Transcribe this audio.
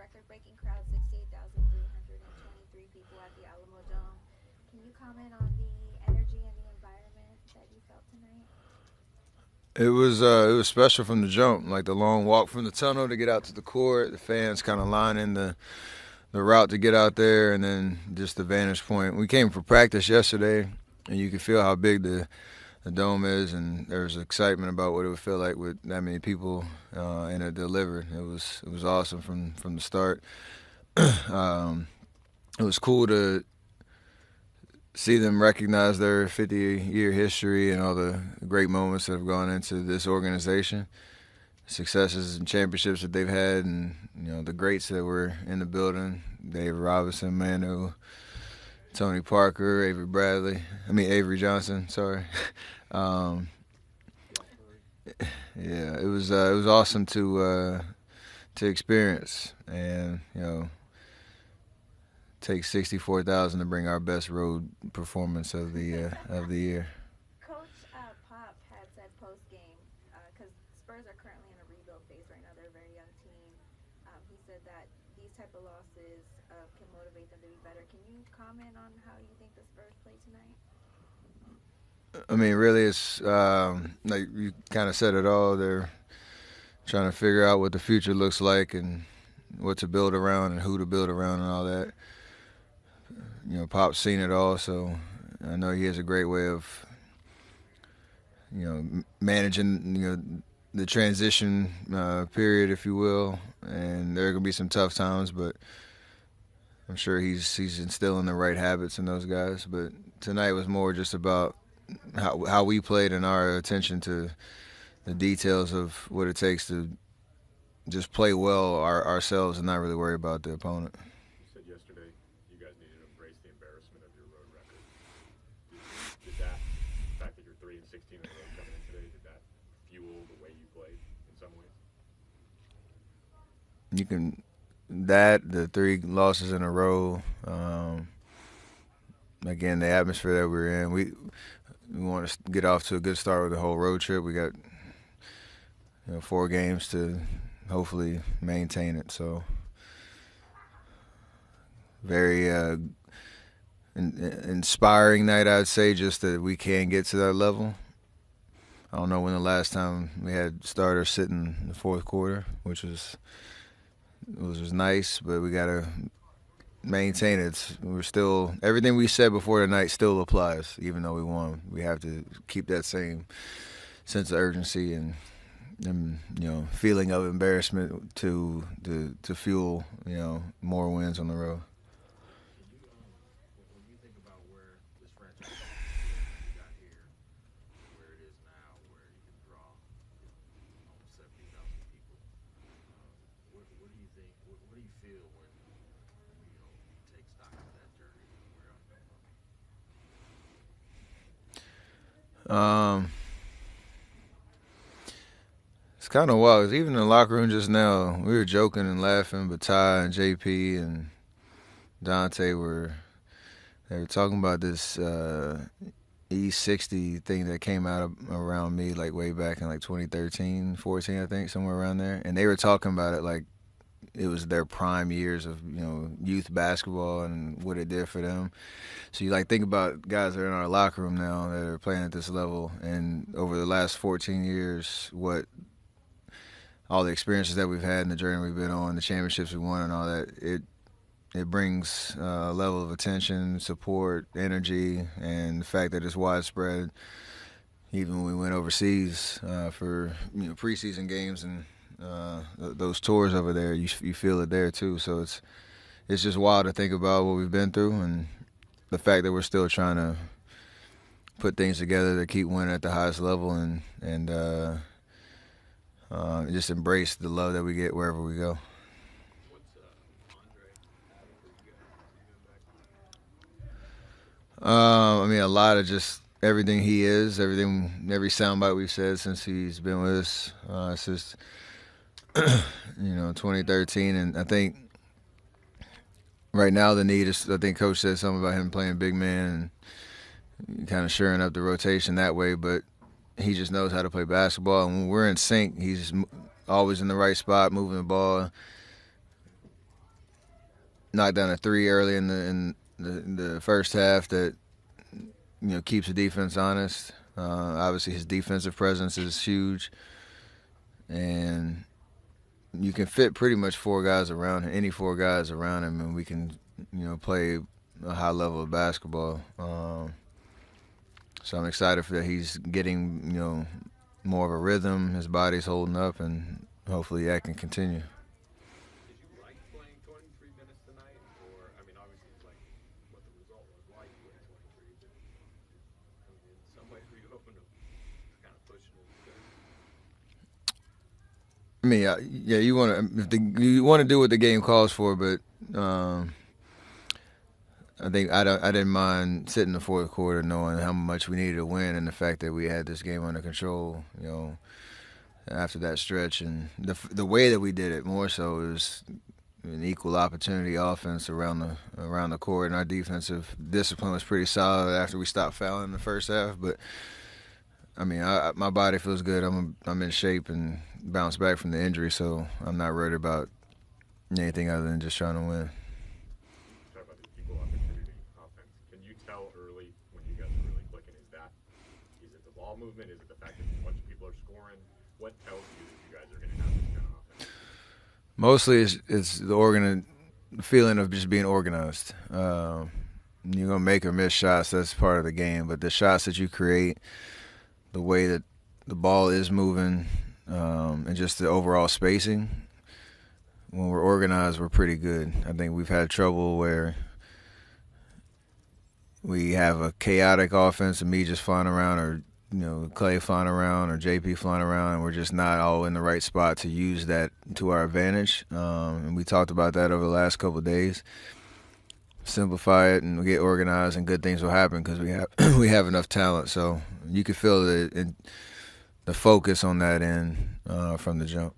record-breaking crowd, 68,323 people at the Alamodome. Can you comment on the energy and the environment that you felt tonight? It was special from the jump, like the long walk from the tunnel to get out to the court, the fans kind of lining the route to get out there, and then just the vantage point. We came for practice yesterday, and you could feel how big the dome is, and there was excitement about what it would feel like with that many people, and it delivered. It was awesome from the start. um, it was cool to see them recognize their 50-year history and all the great moments that have gone into this organization, successes and championships that they've had, and the greats that were in the building: Dave Robinson, Manu, Tony Parker, Avery Johnson. Sorry. um, yeah, it was awesome to experience, and take 64,000 to bring our best road performance of the year. Coach Pop had said post-game, because Spurs are currently in a rebuild phase right now. They're a very young team. He said that these type of losses can motivate them to be better. Can you comment on how you think the Spurs play tonight? I mean, really, it's like you kind of said it all. They're trying to figure out what the future looks like and what to build around and who to build around and all that. Pop's seen it all, so I know he has a great way of managing the transition period, if you will. And there are gonna be some tough times, but I'm sure he's instilling the right habits in those guys. But tonight was more just about how we played and our attention to the details of what it takes to just play well ourselves and not really worry about the opponent. You said yesterday you guys needed to embrace the embarrassment of your road record. Did that, the fact that you're 3-16 in a row coming in today, did that fuel the way you played in some ways? You can the three losses in a row. Again, the atmosphere that we're in, we want to get off to a good start with the whole road trip. We got 4 games to hopefully maintain it. So very inspiring night, I'd say, just that we can get to that level. I don't know when the last time we had starters sitting in the fourth quarter, which was nice, but we gotta maintain it. We're still everything we said before the night still applies, even though we won. We have to keep that same sense of urgency and feeling of embarrassment to fuel more wins on the road. Can you, when you think about where this franchise was when you got here, where it is now, where you can draw almost 70,000 people, what do you think? What do you feel when you take stock of that journey and where y'all come from? Um, it's kind of wild. 'Cause even in the locker room just now, we were joking and laughing, but Ty and JP and Dante they were talking about this E60 thing that came out around me like way back in like 2013, 14, I think, somewhere around there. And they were talking about it like it was their prime years of youth basketball and what it did for them. So you like think about guys that are in our locker room now that are playing at this level, and over the last 14 years, what all the experiences that we've had and the journey we've been on, the championships we won, and all that, it brings a level of attention, support, energy, and the fact that it's widespread. Even when we went overseas for preseason games and those tours over there, you feel it there too. So it's just wild to think about what we've been through and the fact that we're still trying to put things together to keep winning at the highest level and just embrace the love that we get wherever we go. What's Andre added for you guys since he's been back? I mean, a lot of just everything he is, every soundbite we've said since he's been with us. It's just 2013, and I think right now the need is. I think Coach said something about him playing big man and kind of shoring up the rotation that way, but he just knows how to play basketball. And when we're in sync, he's always in the right spot, moving the ball. knocked down a three early in the first half that keeps the defense honest. Obviously, his defensive presence is huge, and you can fit pretty much four guys around him, any four guys around him, and we can play a high level of basketball. So I'm excited for that. He's getting more of a rhythm. His body's holding up, and hopefully that can continue. Did you like playing 23 minutes tonight? Or, I mean, obviously, it's like what the result was. Why you played 23? I mean, in some ways, were you hoping to kind of push it? I mean, yeah, you want to do what the game calls for, but I think I didn't mind sitting the fourth quarter knowing how much we needed to win and the fact that we had this game under control. After that stretch, and the way that we did it more so is an equal opportunity offense around the court, and our defensive discipline was pretty solid after we stopped fouling in the first half. But I mean, my body feels good. I'm in shape and bounced back from the injury, so I'm not worried about anything other than just trying to win. Talk about the equal opportunity offense. Can you tell early when you guys are really clicking? Is it the ball movement? Is it the fact that a bunch of people are scoring? What tells you that you guys are going to have this kind of offense? Mostly it's the feeling of just being organized. You're going to make or miss shots. That's part of the game. But the shots that you create, the way that the ball is moving, and just the overall spacing, when we're organized, we're pretty good. I think we've had trouble where we have a chaotic offense and me just flying around, or Clay flying around, or JP flying around, and we're just not all in the right spot to use that to our advantage. And we talked about that over the last couple of days. Simplify it and get organized, and good things will happen because we have enough talent. So you can feel the focus on that end from the jump.